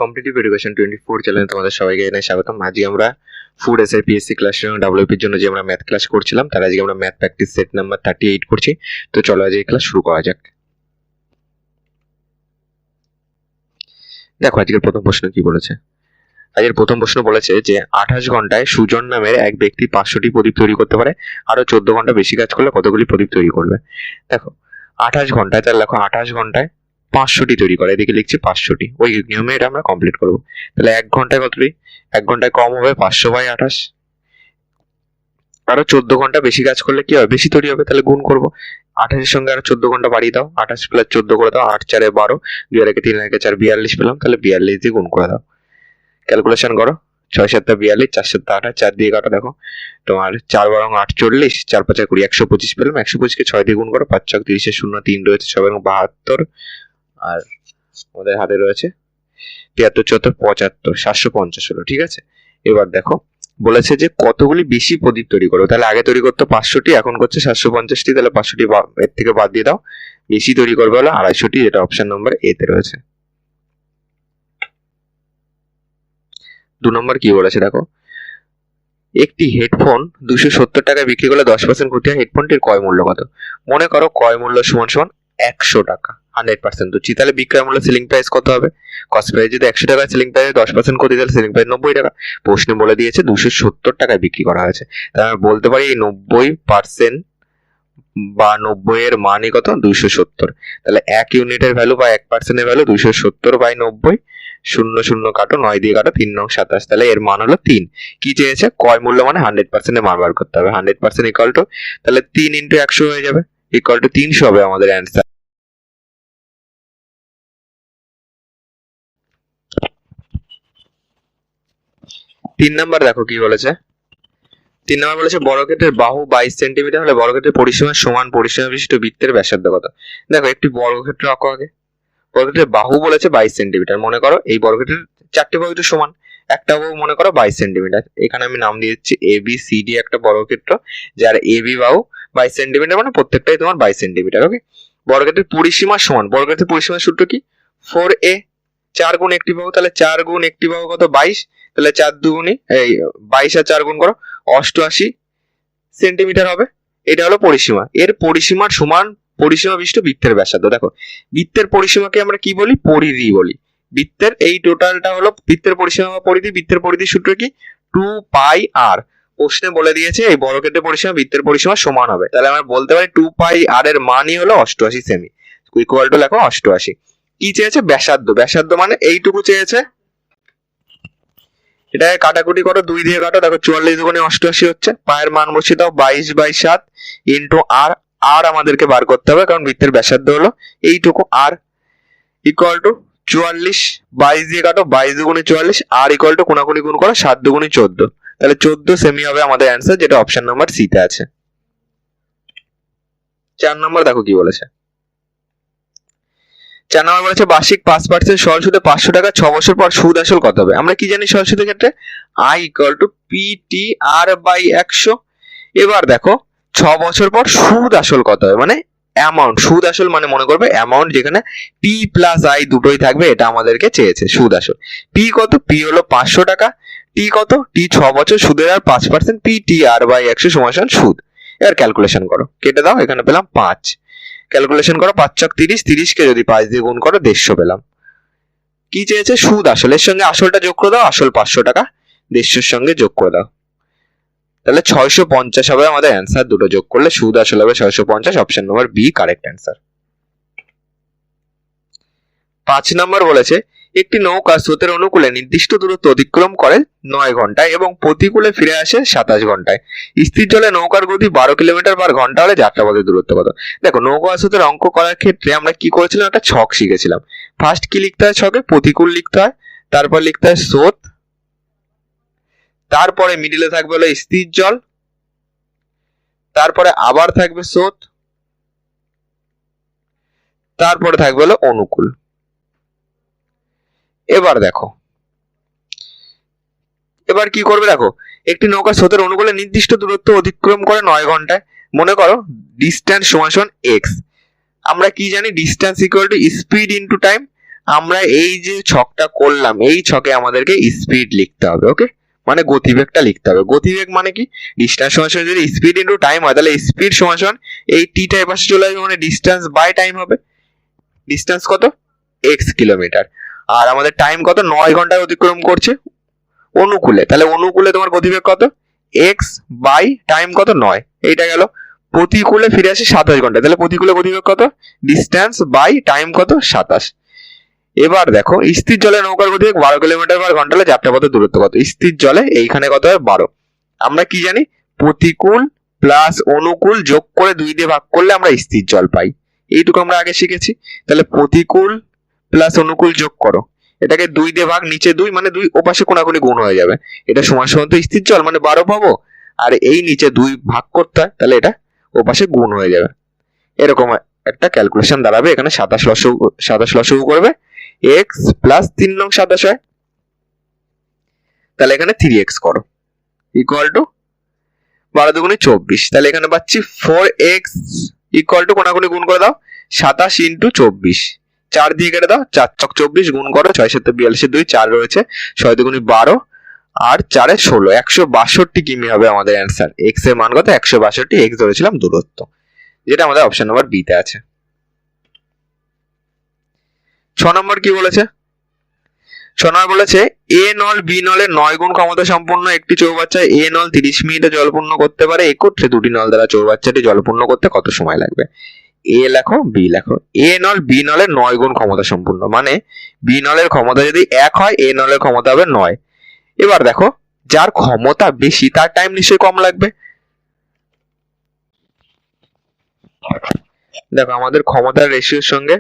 Competitive education 24 চ্যানেলে তোমাদের সবাইকে জানাই স্বাগতম। আজকে আমরা ফুড এসআই পিএসসি ক্লাস ডাব্লিউপির জন্য যে আমরা ম্যাথ ক্লাস করছিলাম তার আজকে আমরা ম্যাথ প্র্যাকটিস সেট নাম্বার 38 করছি। তো চলো আজকে ক্লাস শুরু করা যাক। দেখো আজকের প্রথম প্রশ্ন কি বলেছে। আজকের প্রথম প্রশ্ন বলেছে যে 28 ঘন্টায় সুজন নামের এক ব্যক্তি 500টি প্রদীপ তৈরি করতে পারে, আরো 14 ঘন্টা বেশি কাজ করলে কতগুলি প্রদীপ তৈরি করবে। দেখো 28 ঘন্টায়, তাহলে দেখো 28 ঘন্টায় 500টি তৈরি করে, এদিকে লিখছি 500টি, ওই নিয়মে এটা আমরা কমপ্লিট করবো। তাহলে 1 ঘন্টায় কতটি? 1 ঘন্টায় কম হবে 500/28, আরো 14 ঘন্টা বেশি কাজ করলে কি হবে? বেশি তৈরি হবে, তাহলে গুণ করবো। 28 সঙ্গে আরো 14 ঘন্টা বাড়িয়ে দাও, 28 প্লাস 14 করে দাও, 8 4 12, 2 আর 3 আর 4 42 পেলাম, তাহলে 42 দিয়ে গুণ করে দাও। ক্যালকুলেশন করো, 6 7 42, 4 7 28, 4 দিয়ে কাটো, দেখো তোমার 4 12 8 40, 4 5 20, 125 পেলাম। 125 কে 6 দিয়ে গুণ করো, 5 6 30, 0 3 রয়েছে, 6 72, আর আমাদের হাতে রয়েছে 73 74 75, 750 হলো। ঠিক আছে, এবার দেখো বলেছে যে কতগুলি বেশি প্রদীপ তৈরি করো। তাহলে আগে তৈরি করতো 500টি, এখন করছে 750টি, তাহলে 500টি এর থেকে বাদ দিয়ে দাও। বেশি তৈরি করবে হলো 250টি, যেটা অপশন নম্বর এ তে রয়েছে। 2 নম্বর কি বলেছে দেখো, একটি হেডফোন 270 টাকায় বিক্রি করলে 10% ক্ষতি হয়, হেডফোনটির ক্রয় মূল্য কত? মনে করো ক্রয় মূল্য সমান সমান 100 টাকা, 100% তো তাহলে বিক্রয় মূল্য সেলিং প্রাইস কত হবে? কস্ট প্রাইস যদি 100 টাকা, সেলিং প্রাইস 10% ক্ষতি, তাহলে সেলিং প্রাইস 90 টাকা। প্রশ্নে বলে দিয়েছে 270 টাকায় বিক্রি করা হয়েছে, তাহলে আমি বলতে পারি এই 90% বা 90 এর মানই কত? 270। তাহলে 1 ইউনিটের ভ্যালু বা 1% এর ভ্যালু 270/90, 0 0 কাটো, 9 দিয়ে কাটো, 3 9 27, তাহলে এর মান হলো 3। কি চেয়েছে? ক্রয় মূল্য মানে 100% এর মান বার করতে হবে। 100% ইকুয়াল টু, তাহলে 3 × 100 হয়ে যাবে, ইকুয়াল টু 300 হবে আমাদের অ্যান্সার। তিন নাম্বার দেখো কি বলেছে। 3 নম্বর বলেছে বর্গক্ষেত্রের বাহু 22 সেন্টিমিটার হলে বর্গক্ষেত্রের পরিসীমার সমান পরিসীমা বিশিষ্ট বৃত্তের ব্যাসার্ধ কত? দেখো একটি বর্গক্ষেত্র আঁকো আগে। বর্গক্ষেত্রের বাহু বলেছে 22 সেন্টিমিটার, মনে করো এই বর্গক্ষেত্রের 4টে বাহু সমান, একটা বাহু মনে করো 22 সেন্টিমিটার, এখানে আমি নাম দিয়ে দিচ্ছি এ বি সি ডি, একটা বর্গক্ষেত্র যার এ বি বাহু 22 সেন্টিমিটার, মানে প্রত্যেকটাই তোমার 22 সেন্টিমিটার। ওকে, বর্গক্ষেত্রের পরিসীমা সমান, বর্গক্ষেত্রের পরিসীমার সূত্র কি? 4a, 4 গুণ একটি বাহু, তাহলে 4 গুণ একটি বাহু কত? 22, তাহলে 4 দুগুণী এই 22 আর 4 গুণ করো 88 সেন্টিমিটার হবে। এটা হলো পরিসীমা, এর পরিসীমার সমান পরিসীমা বিশিষ্ট বৃত্তের ব্যাসার্ধ। দেখো বৃত্তের পরিসীমাকে আমরা কি বলি? পরিধি বলি। বৃত্তের এই টোটালটা হলো বৃত্তের পরিসীমা বা পরিধি। বৃত্তের পরিধির সূত্র কি? 2πr। প্রশ্নে বলে দিয়েছে এই বর্গক্ষেত্রের পরিসীমা বৃত্তের পরিসীমা সমান হবে, তাহলে আমরা বলতে পারি 2πr এর মানই হলো 88 সেমি, ইকুয়াল টু লেখো 88। কি চেয়েছে? ব্যাসার্ধ। ব্যাসার্ধ মানে এইটুকু চেয়েছে, এটাকে কাটাকুটি করো, 2 দিয়ে কাটো, দেখো 44 দুগুণে 88 হচ্ছে। পায়ের মান বসিয়ে দাও, 22/7 ইন্টু আর, আর আমাদেরকে বার করতে হবে কারণ বৃত্তের ব্যাসার্ধ হলো এইটুকু, আর ইকুয়াল টু 44, 22 দিয়ে কাটো, 22 দুগুণে 44, আর ইকুয়াল টু কোনাকুনি গুণ করো, 7 দুগুণে 14, তাহলে 14 সেমি হবে আমাদের অ্যান্সার, যেটা অপশন নাম্বার সি তে আছে। 4 নম্বর দেখো কি বলেছে। 4 নম্বর বলেছে বার্ষিক 5% সরল সুদে 500 টাকা 6 বছর পর সুদ আসল কত হবে? আমরা কি জানি সরল সুদের ক্ষেত্রে? I equal to PTR/100। এবার দেখো 6 বছর পর সুদ আসল কত হবে, মানে অ্যামাউন্ট। সুদ আসল মানে মনে করবে অ্যামাউন্ট, যেখানে P প্লাস I দুটোই থাকবে, এটা আমাদেরকে চেয়েছে সুদ আসল। P কত? P হলো 500 টাকা। T কত? T 6 বছর, সুদের আর 5%, PTR/100 সমান সুদ। এবার ক্যালকুলেশন করো, কেটে দাও, এখানে পেলাম 5। ক্যালকুলেশন করো, 5 × 30, 30 কে যদি 5 দিয়ে গুণ করো 150 পেলাম। কি চেয়েছে? সুদ আসল। এর সঙ্গে আসলটা যোগ করে দাও, আসল 500 টাকা 150 সঙ্গে যোগ করে দাও, তাহলে 650 হবে আমাদের অ্যান্সার। দুটো যোগ করলে সুদ আসল হবে 650, option number B correct answer. 5 number বলেছে একটি নৌকা স্রোতের অনুকূলে নির্দিষ্ট দূরত্ব অতিক্রম করে 9 ঘন্টায় এবং প্রতিকূলে ফিরে আসে 27 ঘন্টায়। স্থির জলে নৌকার গতি 12 কিলোমিটার/ঘন্টা হলে যাত্রাপথের দূরত্ব কত? দেখো নৌকা স্রোতের অঙ্ক করার ক্ষেত্রে আমরা কি করেছিলাম? একটা ছক শিখেছিলাম। ফার্স্ট কি লিখতে হয় ছকে? প্রতিকূল লিখতে হয়, তারপর লিখতে হয় স্রোত, তারপরে মিডিলে থাকবে হলো স্থির জল, তারপরে আবার থাকবে স্রোত, তারপরে থাকবে হলো অনুকূল। এবার দেখো এবার কি করবে, দেখো একটি নৌকা স্রোতের অনুকূলে নির্দিষ্ট দূরত্ব অতিক্রম করে 9 ঘন্টায়। মনে করো ডিস্টেন্স সমান সমান x। আমরা কি জানি? Distance equal to speed into time, আমরা এই যে ছকটা করলাম, এই ছকে আমাদেরকে স্পিড লিখতে হবে। ওকে, মানে গতিবেগটা লিখতে হবে। গতিবেগ মানে কি, ডিস্টেন্স সমান সমান যদি স্পিড ইনটু টাইম হয়, তাহলে স্পিড সমান সমান এই টিটা এপাশে চলে আসবে, মানে ডিস্টেন্স বাই টাইম হবে। ডিস্টেন্স কত, x কিলোমিটার, আর আমাদের টাইম কত, 9 ঘন্টায় অতিক্রম করছে অনুকূলে, তাহলে অনুকূলে তোমার গতিবেগ কত, x বাই টাইম কত 9, এইটা গেল। প্রতিকূলে ফিরে আসে 27 ঘন্টা, তাহলে প্রতিকূলে গতিবেগ কত, ডিস্টেন্স বাই টাইম কত 27। এবার দেখো স্থির জলে নৌকার গতিবেগ 12 কিলোমিটার পার ঘন্টা হলে যাত্রা পথের দূরত্ব কত। স্থির জলে এইখানে কত হয় 12। আমরা কি জানি, প্রতিকূল প্লাস অনুকূল যোগ করে 2 দিয়ে ভাগ করলে আমরা স্থির জল পাই, এইটুকু আমরা আগে শিখেছি। তাহলে প্রতিকূল প্লাস অনুকূল যোগ করো, এটাকে 2 দিয়ে ভাগ, নিচে 2 মানে 2 ওপাশে কোনাকুনি গুণ হয়ে যাবে, এটা সমান সমান তো স্থির জল মানে 12 পাবো, আর এই নিচে 2 ভাগ করতে হয়, তাহলে এটা ওপাশে গুণ হয়ে যাবে। এরকম একটা ক্যালকুলেশন দাঁড়াবে। এখানে 27 লসগু করবে, x প্লাস 3 নং 27 হয়, তাহলে এখানে 3x করো ইকুয়াল টু 12 দুগুণে 24, তাহলে এখানে পাচ্ছি 4x ইকুয়াল টু কোনাকুনি গুণ করে দাও 27 ইন্টু 24, 4 দিয়ে কেটে দাও, 4 ছক 24 গুণ করো 6 7 42 2, 4 রয়েছে, 6 দুগুণে 12 আর 4 16, 162 কিমি হবে আমাদের অ্যান্সার। x এর মান কত, 162, x ধরেছিলাম দূরত্ব, যেটা আমাদের অপশন নাম্বার বি তে আছে। 6 নম্বর কি বলেছে, 6 নম্বর বলেছে এ নল বি নলের 9 গুণ ক্ষমতা সম্পন্ন একটি চৌবাচ্চা এ নল 30 মিনিটে জলপূর্ণ করতে পারে, একত্রে দুটি নল দ্বারা চৌবাচ্চাটি জলপূর্ণ করতে কত সময় লাগবে। এ লেখো বি লেখো। এ নল বি নলের 9 গুণ ক্ষমতা সম্পূর্ণ, মানে বি নলের ক্ষমতা যদি 1 হয়, এ নলের ক্ষমতা হবে 9। এবার দেখো যার ক্ষমতা বেশি তার টাইম নিশ্চয়ই কম লাগবে। দেখো আমাদের ক্ষমতার রেশিওর সঙ্গে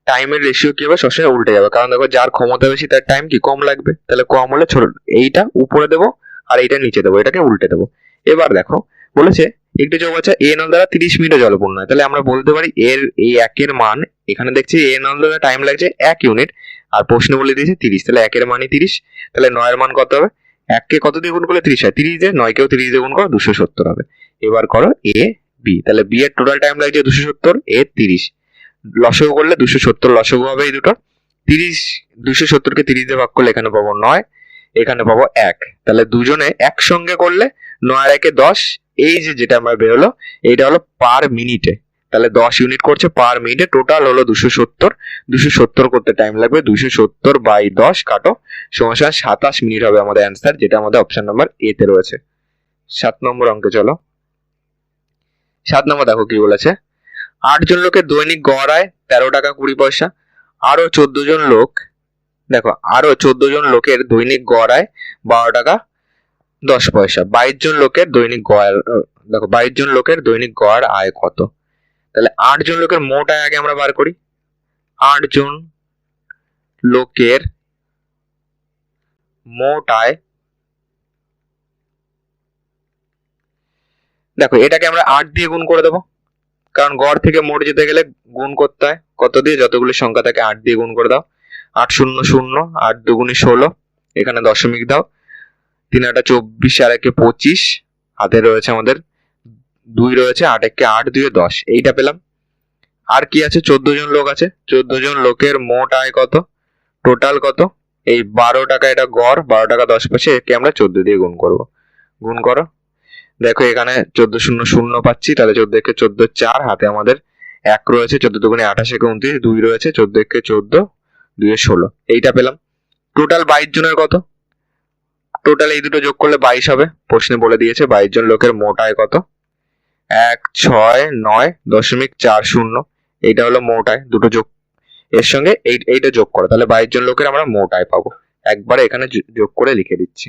টাইমের রেশিও কি হবে, সবসময় উল্টে যাবে, কারণ দেখো যার ক্ষমতা বেশি তার টাইম কি কম লাগবে, তাহলে কম হলে ছোট, এইটা উপরে দেবো আর এইটা নিচে দেবো, এটাকে উল্টে দেবো। এবার দেখো বলেছে একটি চৌবাচ্চা এ নল দ্বারা 30 মিনিটে জলপূর্ণ হয়, তাহলে আমরা বলতে পারি এর এই একের মান, এখানে দেখছি এ নল দ্বারা টাইম লাগছে 1 ইউনিট, আর প্রশ্ন বলে দিয়েছে 30, তাহলে একের মানই 30, তাহলে 9 এর মান কত হবে, 1 কে কত দিয়ে গুণ করলে 30 হয়, 30 দিয়ে 9 কেও 30 দিয়ে গুণ করো 270 হবে। এবার করো এ বি, তাহলে বি এর টোটাল টাইম লাগছে 270, এ 30, লসগু করলে 270 লসগু হবে এই দুটো, 30 270 কে 30 দিয়ে ভাগ করলে এখানে পাবো 9, এখানে পাবো 1, তাহলে দুজনে একসঙ্গে করলে 9 আর 1 এ 10, এই যে যেটা আমরা বেরোলো এইটা হলো পার মিনিটে, তাহলে 10 ইউনিট করছে পার মিনিটে, টোটাল হলো 270 করতে টাইম লাগবে, 270 বাই 10 কাটো সমান 27 মিনিট হবে আমাদের অ্যান্সার, যেটা আমাদের অপশন নাম্বার এ তে রয়েছে। 7 নম্বর অঙ্কে চলো। 7 নম্বর দেখো কি বলেছে, 8 জন লোকের দৈনিক গড় আয় 13 টাকা 20 পয়সা, আরো 14 জন লোক, দেখো আরো 14 জন লোকের দৈনিক গড় আয় 12 টাকা 10 পয়সা, 22 জন লোকের দৈনিক গড়, দেখো 22 জন লোকের দৈনিক গড় আয় কত, তাহলে 8 জন লোকের মোট আয় আগে আমরা বার করি। 8 জন লোকের মোট আয়, দেখো এটাকে আমরা 8 দিয়ে গুণ করে দেবো, কারণ গড় থেকে মোট যেতে গেলে গুণ করতে হয়, কত দিয়ে, যতগুলো সংখ্যা থাকে 8 দিয়ে গুণ করে দাও, 8 0 0, 8 দুগুণে 16, এখানে দশমিক দাও, 3 8 24 আর 1 25, হাতে রয়েছে আমাদের 2 রয়েছে, 8 1 8 2 10, এইটা পেলাম। আর কি আছে, 14 জন লোক আছে, 14 জন লোকের মোট আয় কত, টোটাল কত, এই 12 টাকা, এটা গড় 12 টাকা 10 পয়সা, একে আমরা 14 দিয়ে গুণ করব, গুণ করো, দেখো এখানে 14 0 0 পাচ্ছি, তাহলে 14 কে 14 4, হাতে আমাদের 1 রয়েছে, 14 দুগুণে 28 একে 29, 2 রয়েছে, 14 কে 14 2 এ 16, এইটা পেলাম। টোটাল 22 জনের কত, টোটাল এই দুটো যোগ করলে 22 হবে, প্রশ্নে বলে দিয়েছে 22 জন লোকের মোট আয় কত, 169.40, এইটা হলো মোট আয়, দুটো যোগ এর সঙ্গে এইটা যোগ করো, তাহলে 22 জন লোকের আমরা মোট আয় পাবো, একবারে এখানে যোগ করে লিখে দিচ্ছি।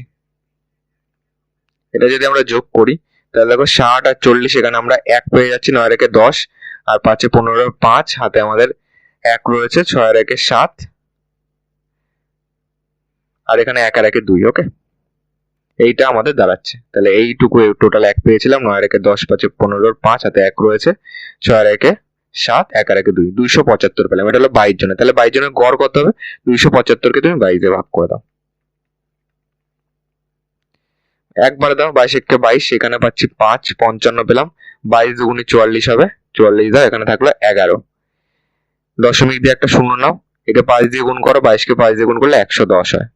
এটা যদি আমরা যোগ করি তাহলে দেখো 60 আর 40, এখানে আমরা 1 পেয়ে যাচ্ছি, 9 রেখে 10 আর 5 এ 15, 5 হাতে আমাদের 1 রয়েছে, 6 রেখে 7 আর এখানে 1 আর 1 2, ওকে, এইটা আমাদের দাঁড়াচ্ছে, তাহলে এইটুকু টোটাল 1 পেয়েছিলাম, 9 রেখে 10 5 এ 15, 5 হাতে 1 রয়েছে, 6 রেখে 7 1 আর 1 2, 275 পেলাম, এটা হলো 22 জনের, তাহলে 22 জনের গড় কত হবে, 275 কে তুমি 22 দিয়ে ভাগ করে দাও, একবার দাও, 22 1 22, এখানে পাচ্ছি 5 55 পেলাম, 22 দুগুণে 44 হবে, 44 দাও, এখানে থাকলো 11, দশমিক দিয়ে একটা শূন্য নাও, একে 5 দিয়ে গুণ করো, 22 কে 5 দিয়ে গুণ করলে 110 হয়।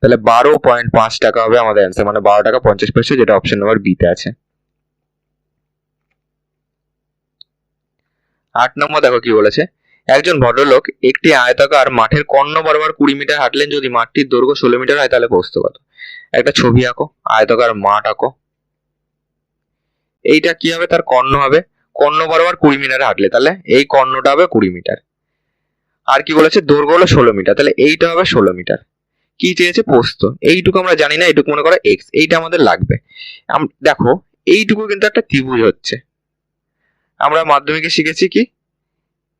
তাহলে 12.5 টাকা হবে আমাদের অ্যান্সার, মানে 12 টাকা 50 পয়সা, যেটা অপশন নাম্বার বি তে আছে। 8 নম্বর দেখো কি বলেছে, একজন ভদ্রলোক একটি আয়তাকার মাঠের কর্ণ বরাবর 20 মিটার হাঁটলেন, যদি মাঠটির দৈর্ঘ্য 16 মিটার হয় তাহলে প্রস্থ কত? একটা ছবি আঁকো, আয়তাকার মাঠ আঁকো, এইটা কি হবে, তার কর্ণ হবে, কর্ণ বরাবর 20 মিটার হাঁটলে তাহলে এই কর্ণটা হবে 20 মিটার। আর কি বলেছে, দৈর্ঘ্য হলো 16 মিটার, তাহলে এইটা হবে 16 মিটার। কি চেয়েছে, প্রস্থ, এইটুকু আমরা জানি না, এইটুকু মনে করো এক্স, এইটা আমাদের লাগবে। দেখো এইটুকু কিন্তু একটা ত্রিভুজ হচ্ছে, আমরা মাধ্যমিকে শিখেছি কি,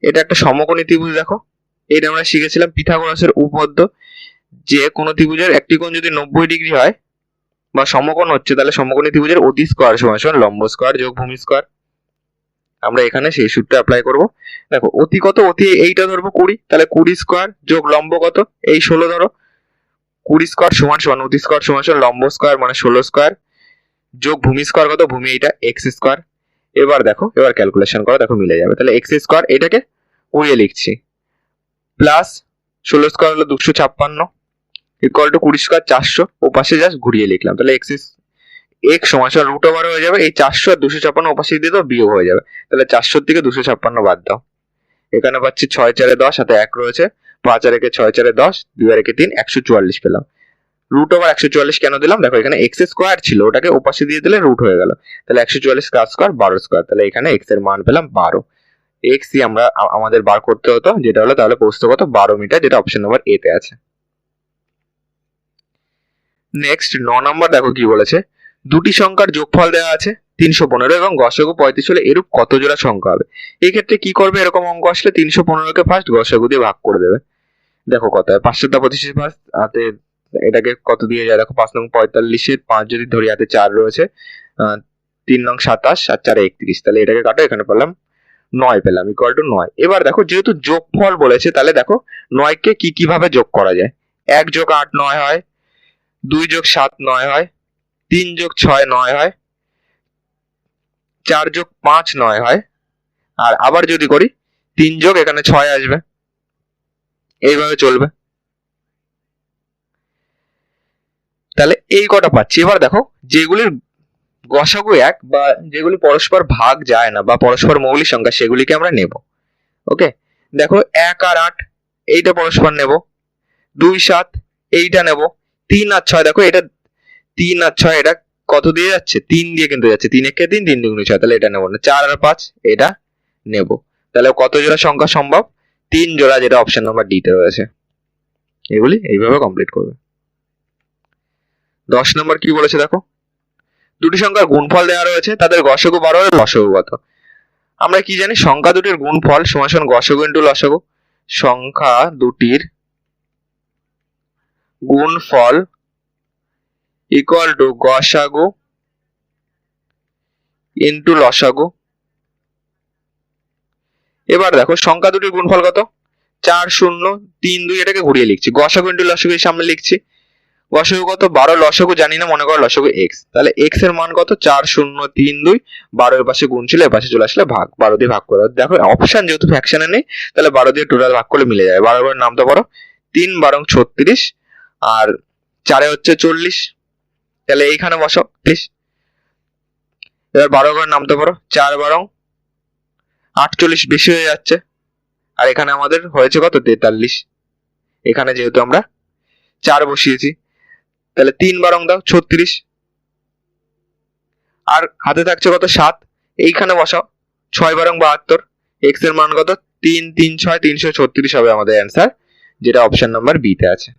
এটা একটা সমকোণী ত্রিভুজ। দেখো এটা আমরা শিখেছিলাম পিথাগোরাসের উপপাদ্য, যে কোনো ত্রিভুজের একটি কোণ যদি 90 ডিগ্রি হয় বা সমকোণ হচ্ছে, তাহলে সমকোণী ত্রিভুজের অতি স্কয়ার সমান সমান লম্ব স্কয়ার যোগ ভূমি স্কয়ার। আমরা এখানে সেই সূত্রটা অ্যাপ্লাই করব। দেখো অতি কত, অতি এইটা ধরবো 20, তাহলে 20 স্কয়ার যোগ লম্ব কত, এই 16 ধরো, 20 স্কয়ার সমান সমান অতি স্কয়ার সমান সমান লম্ব স্কয়ার মানে 16 স্কয়ার যোগ ভূমি স্কয়ার কত, ভূমি এইটা এক্স স্কয়ার। এবার দেখো, এবার ক্যালকুলেশন করো, দেখো মিলে যাবে। তাহলে এক্স স্কয়ার এটাকে উড়িয়ে লিখছি, প্লাস 16 স্কয়ার হলো 256 ইকুয়াল টু 20 স্কয়ার 400, ও পাশে জাস্ট ঘুরিয়ে লিখলাম। তাহলে এক্স সমান সমান রুট ওভার হয়ে যাবে, এই 400 আর 256 ও পাশে দিয়ে দাও, বিয়োগ হয়ে যাবে। তাহলে 400 থেকে 256 বাদ দাও, এখানে পাচ্ছি 6 4 10, সাথে 1 রয়েছে, 5 আর 1 6 4 10, 2 আর 1 3, 144 পেলাম। রুট ওভার 144 কেন দিলাম, দেখো এখানে এক্স স্কয়ার ছিল, ওটাকে ওপাশে দিয়ে দিলে রুট হয়ে গেল, তাহলে 144 কার স্কয়ার 12 স্কয়ার, তাহলে এখানে এক্স এর মান পেলাম 12। এক্স ই আমাদের বার করতে হতো, যেটা হলো তাহলে প্রস্থ কত, 12 মিটার, যেটা অপশন নাম্বার এ তে আছে। নেক্সট 9 নম্বর দেখো কি বলেছে, দুটি সংখ্যার যোগফল দেওয়া আছে 315 এবং গসাগু 35 হলে এরূপ কত জোড়া সংখ্যা হবে? এই ক্ষেত্রে কি করবে, এরকম অঙ্ক আসলে 315 কে ফার্স্ট গসাগু দিয়ে ভাগ করে দেবে। দেখো কত হয়, 5 25 ফার্স্ট হাতে, এটাকে কত দিয়ে যায় দেখো, 5 নং 45 এর 5 যদি ধরি, হাতে 4 রয়েছে, 3 নং 27 আর 4 31, তাহলে এটাকে কাটো, এখানে পেলাম 9 পেলাম, ইকুয়াল টু 9। এবার দেখো যেহেতু যোগফল বলেছে, তাহলে দেখো 9 কে কি কিভাবে যোগ করা যায়, 1 যোগ 8 9 হয়, 2 যোগ 7 9 হয়, 3 যোগ 6 9 হয়, 4 যোগ 5 9 হয়, আর আবার যদি করি 3 যোগ এখানে 6 আসবে, এইভাবে চলবে। তাহলে এই কটা পাচ্ছি। এবার দেখো যেগুলির গসাগু 1 বা যেগুলি পরস্পর ভাগ যায় না বা পরস্পর মৌলিক সংখ্যা, সেগুলিকে আমরা নেব। ওকে, দেখো 1 আর 8 এইটা পরস্পর নেব, 2 7 এইটা নেব, 3 আর 6 দেখো এটা 3 আর 6 এটা কত দিয়ে যাচ্ছে, 3 দিয়ে কিন্তু যাচ্ছে, 3 1 3, 3 2 6, তাহলে এটা নেব না। 4 আর 5 এটা নেব, তাহলে কত জোড়া সংখ্যা সম্ভব, 3 জোড়া, যেটা অপশন নাম্বার ডি তে রয়েছে। এগুলি এইভাবে কমপ্লিট করবে। 10 নম্বর কি বলেছে দেখো, দুটি সংখ্যার গুণফল দেওয়া রয়েছে, তাদের গসাগু 12 হলে লসাগু কত? আমরা কি জানি, সংখ্যা দুটির গুণফল সমান সমান গসাগু ইন্টু লসাগু। সংখ্যা দুটির গুণফল ইকুয়াল টু গসাগু ইন্টু লসাগু। এবার দেখো সংখ্যা দুটির গুণফল কত, 4 0 3 2, এটাকে ঘুরিয়ে লিখছি, গসাগু ইন্টু লসাগু সামনে লিখছি। গসাগু কত, 12, লসাগু জানি না, মনে করো লসাগু এক্স, তাহলে এক্স এর মান কত, 4 0 3 2, 12 এর পাশে গুণ ছিল, এর পাশে চলে আসলে ভাগ, 12 দিয়ে ভাগ করে। দেখো অপশন যেহেতু ফ্র্যাকশনে নেই, তাহলে 12 দিয়ে টোটাল ভাগ করলে মিলে যাবে। 12 এর নামতে পারো 3 12 36 আর 4 হচ্ছে 40, তাহলে এইখানে বসো প্লিজ। এবার 12 করে নামতে পারো, 4 12 48, বেশি হয়ে যাচ্ছে, আর এখানে আমাদের হয়েছে কত, 43। এখানে যেহেতু আমরা 4 বসিয়েছি, তাহলে 3 12 দাও 36, আর হাতে থাকছে কত 7, এইখানে বসাও, 6 12 72, এক্স এর মান কত, 3 3 6 336 হবে আমাদের অ্যান্সার, যেটা অপশন নাম্বার বি তে আছে।